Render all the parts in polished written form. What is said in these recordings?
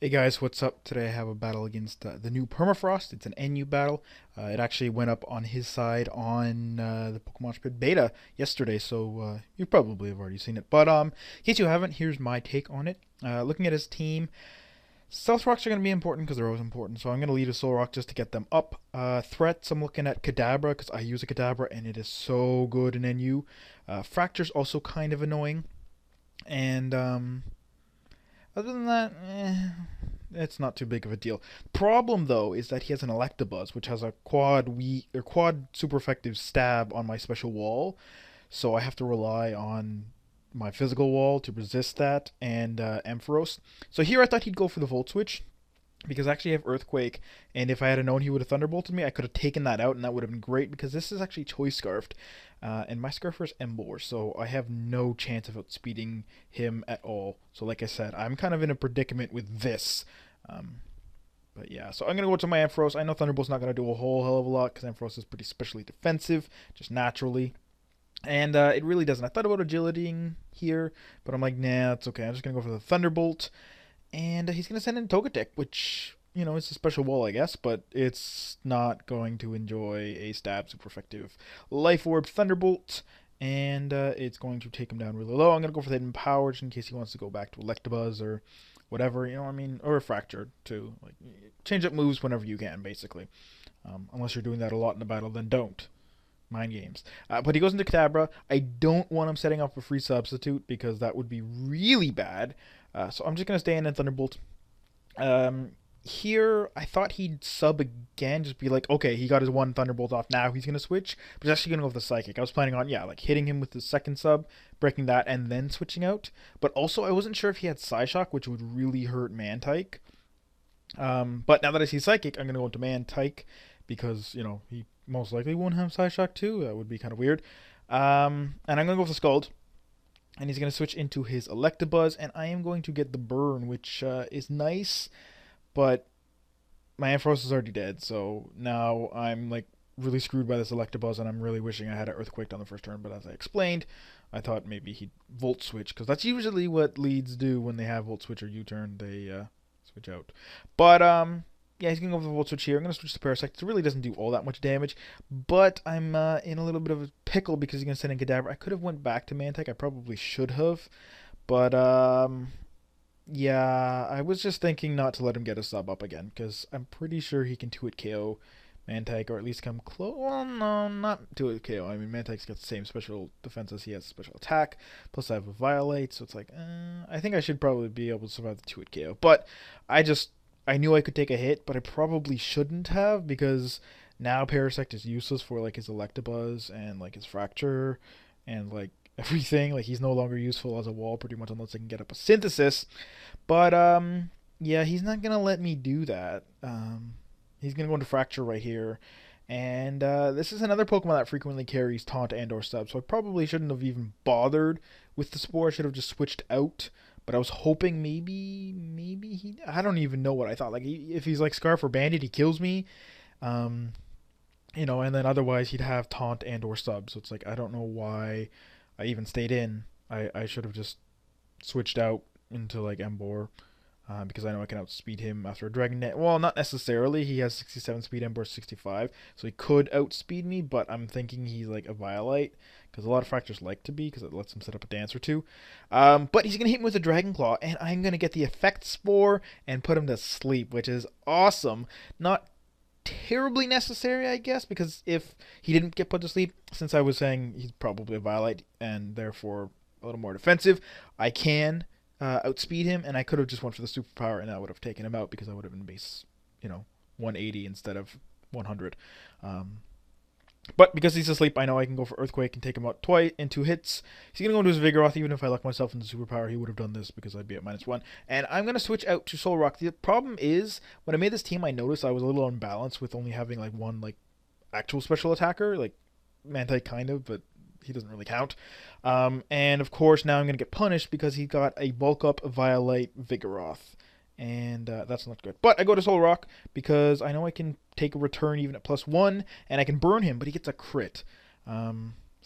Hey guys, what's up? Today I have a battle against the new Permafrost. It's an NU battle. It actually went up on his side on the Pokemon Spread beta yesterday, so you probably have already seen it. But in case you haven't, here's my take on it. Looking at his team, Stealth Rocks are going to be important because they're always important, so I'm going to lead a Soul Rock just to get them up. Threats, I'm looking at Kadabra because I use a Kadabra and it is so good in NU. Fracture's also kind of annoying, and other than that, it's not too big of a deal. Problem though is that he has an Electabuzz, which has a quad super effective stab on my special wall, so I have to rely on my physical wall to resist that and Ampharos. So here I thought he'd go for the Volt Switch because I actually have Earthquake, and if I had known he would have Thunderbolted me, I could have taken that out, and that would have been great because this is actually Choice Scarfed, and my Scarfer is Emboar, so I have no chance of outspeeding him at all. So like I said, I'm kind of in a predicament with this. Um, but yeah, so I'm going to go to my Ampharos. I know Thunderbolt's not going to do a whole hell of a lot because Ampharos is pretty specially defensive, just naturally. And it really doesn't. I thought about agilitying here, but I'm like, nah, it's okay. I'm just going to go for the Thunderbolt. And he's going to send in Togetic, which, you know, it's a special wall, I guess, but it's not going to enjoy a stab super effective Life Orb Thunderbolt, and it's going to take him down really low. I'm going to go for the Hidden Power just in case he wants to go back to Electabuzz or whatever, you know what I mean? Or a Fracture, too. Like, change up moves whenever you can, basically. Unless you're doing that a lot in the battle, then don't. Mind games. But he goes into Kadabra. I don't want him setting up a free substitute because that would be really bad. So I'm just going to stay in and Thunderbolt. Um, Here, I thought he'd sub again, just be like, okay, he got his one Thunderbolt off, now he's going to switch. But he's actually going to go with the Psychic. I was planning on, yeah, like hitting him with the second sub, breaking that, and then switching out. But also, I wasn't sure if he had Psyshock, which would really hurt Mantike. But now that I see Psychic, I'm going to go into Mantike because, you know, he most likely won't have Psyshock too. That would be kind of weird. And I'm going to go with the Scald. And he's going to switch into his Electabuzz. And I am going to get the Burn, which is nice. But my Ampharos is already dead. So now I'm like really screwed by this Electabuzz. And I'm really wishing I had an Earthquake on the first turn. But as I explained, I thought maybe he'd Volt Switch. Because that's usually what leads do when they have Volt Switch or U-Turn. They switch out. But yeah, he's going to go with the Volt Switch here. I'm going to switch to Parasect. It really doesn't do all that much damage, but I'm in a little bit of a pickle because he's going to send in Kadabra. I could have went back to Mantike. I probably should have, but yeah, I was just thinking not to let him get a sub up again because I'm pretty sure he can 2-hit KO Mantike or at least come close. Well, no, not 2-hit KO. I mean, Mantike's got the same special defense as he has special attack. Plus, I have a Violate, so it's like, I think I should probably be able to survive the 2-hit KO. But I knew I could take a hit, but I probably shouldn't have because now Parasect is useless for like his Electabuzz and like his Fracture and like everything. Like he's no longer useful as a wall pretty much unless I can get up a Synthesis. But yeah, he's not gonna let me do that. He's gonna go into Fracture right here. And this is another Pokemon that frequently carries Taunt and or Sub, so I probably shouldn't have even bothered with the Spore. I should have just switched out. But I was hoping maybe he. I don't even know what I thought. Like if he's like Scarf or Bandit, he kills me. Um, you know, and then otherwise he'd have Taunt and or Sub. So it's like I don't know why I even stayed in. I should have just switched out into like Embor. Because I know I can outspeed him after a Dragon Net. Well, not necessarily. He has 67 speed, Ember 65, so he could outspeed me. But I'm thinking he's like a Violite, because a lot of Fractures like to be, because it lets him set up a dance or two. But he's gonna hit me with a Dragon Claw, and I'm gonna get the Effect Spore and put him to sleep, which is awesome. Not terribly necessary, I guess, because if he didn't get put to sleep, since I was saying he's probably a Violite and therefore a little more defensive, I can outspeed him, and I could have just went for the superpower, and I would have taken him out because I would have been base, you know, 180 instead of 100. But because he's asleep, I know I can go for Earthquake and take him out twice in 2 hits. He's going to go into his Vigoroth. Even if I lock myself into superpower, he would have done this because I'd be at -1. And I'm going to switch out to Soul Rock. The problem is, when I made this team, I noticed I was a little unbalanced with only having like one like actual special attacker, like Mantike kind of, but he doesn't really count. And of course, now I'm going to get punished because he got a bulk up Violate Vigoroth. And that's not good. But I go to Soul Rock because I know I can take a return even at +1, and I can burn him, but he gets a crit.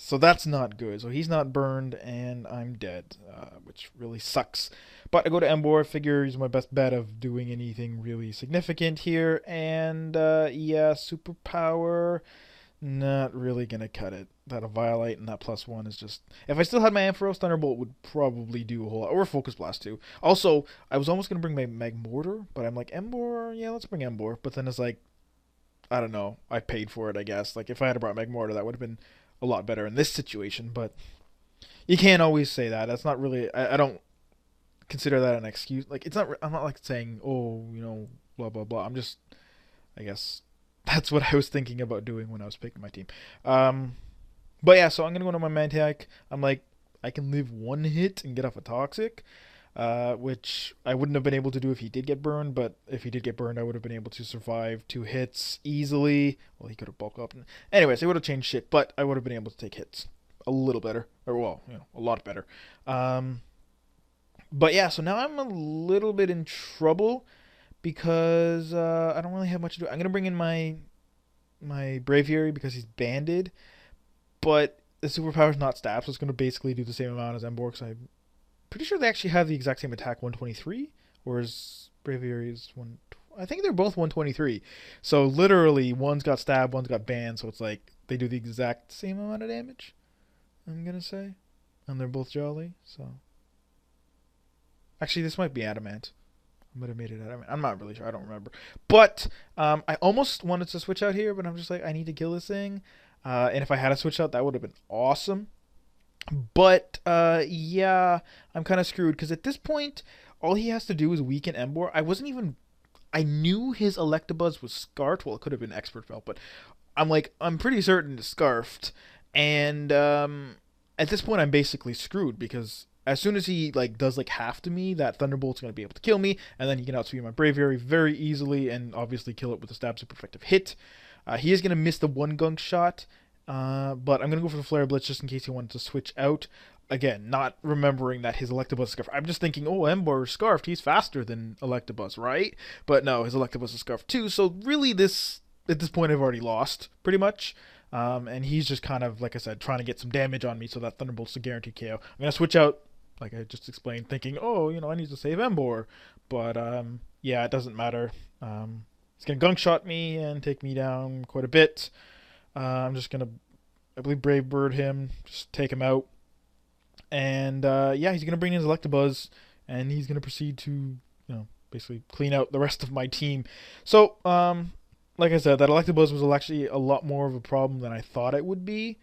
So that's not good. So he's not burned, and I'm dead, which really sucks. But I go to Embor, figure he's my best bet of doing anything really significant here, and yeah, superpower, not really gonna cut it. That a Violate and that +1 is just. If I still had my Ampharos, Thunderbolt would probably do a whole lot, or Focus Blast too. Also, I was almost gonna bring my Magmortar, but I'm like Embor, yeah, let's bring Embor. But then it's like, I don't know. I paid for it, I guess. Like, if I had brought Magmortar, that would have been a lot better in this situation. But you can't always say that. That's not really. I don't consider that an excuse. Like, it's not. I'm not like saying, oh, blah blah blah. I'm just. I guess that's what I was thinking about doing when I was picking my team. But yeah, so I'm gonna go to my Mantic. I'm like, I can live one hit and get off a Toxic. Which I wouldn't have been able to do if he did get burned, but if he did get burned, I would have been able to survive 2 hits easily. Well, he could have bulked up. Anyways, it would have changed shit, but I would have been able to take hits a little better, or well, a lot better. Um, but yeah, so now I'm a little bit in trouble because I don't really have much to do. I'm gonna bring in my Braviary because he's banded, but the superpower is not staff, so it's gonna basically do the same amount as Emborg. So I'm pretty sure they actually have the exact same attack, 123, whereas Braviary's one. I think they're both 123. So literally, one's got stab, one's got banned. So it's like they do the exact same amount of damage. I'm gonna say, and they're both jolly. So actually, this might be adamant. I might have made it adamant. I'm not really sure. I don't remember. But I almost wanted to switch out here, but I'm just like, I need to kill this thing. And if I had a switch out, that would have been awesome. But yeah, I'm kind of screwed because at this point, all he has to do is weaken Embor. I knew his Electabuzz was scarfed. Well, it could have been Expert Belt, but I'm pretty certain it's scarfed. And at this point, I'm basically screwed because as soon as he does half to me, that Thunderbolt's gonna be able to kill me, and then he can outspeed my Braviary very easily, and obviously kill it with a stab super effective hit. He is gonna miss the one gunk shot. But I'm going to go for the Flare Blitz just in case he wanted to switch out. Again, not remembering that his Electabuzz is scarfed. I'm just thinking, oh, Embor is scarfed. He's faster than Electabuzz, right? But no, his Electabuzz is scarfed too. So really, at this point, I've already lost, pretty much. And he's just kind of, like I said, trying to get some damage on me so that Thunderbolt's a guaranteed KO. I'm going to switch out, like I just explained, thinking, oh, I need to save Embor. But, yeah, it doesn't matter. He's going to gunk shot me and take me down quite a bit. I'm just going to, I believe, Brave Bird him, just take him out. And, yeah, he's going to bring in his Electabuzz, and he's going to proceed to, basically clean out the rest of my team. So, like I said, that Electabuzz was actually a lot more of a problem than I thought it would be.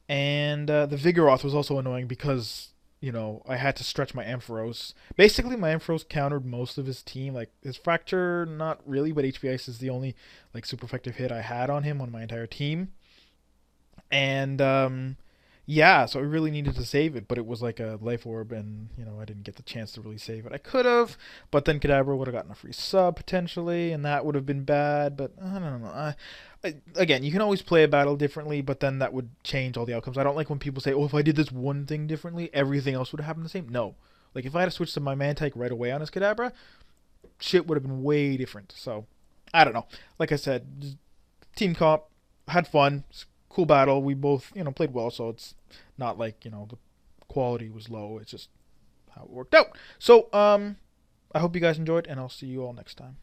And the Vigoroth was also annoying because, I had to stretch my Ampharos. Basically, my Ampharos countered most of his team. Like, his Fracture, not really, but HP Ice is the only, super effective hit I had on him on my entire team. And, yeah, so I really needed to save it, but it was like a Life Orb, and, I didn't get the chance to really save it. I could have, but then Kadabra would have gotten a free sub, potentially, and that would have been bad, but I don't know. Again, you can always play a battle differently, but then that would change all the outcomes. I don't like when people say, oh, if I did this one thing differently, everything else would have happened the same. No. Like, if I had to switch to my Mantyke right away on his Kadabra, shit would have been way different. So, I don't know. Like I said, team comp, had fun, cool battle. We both, played well, so it's not like, the quality was low. It's just how it worked out. So, I hope you guys enjoyed, and I'll see you all next time.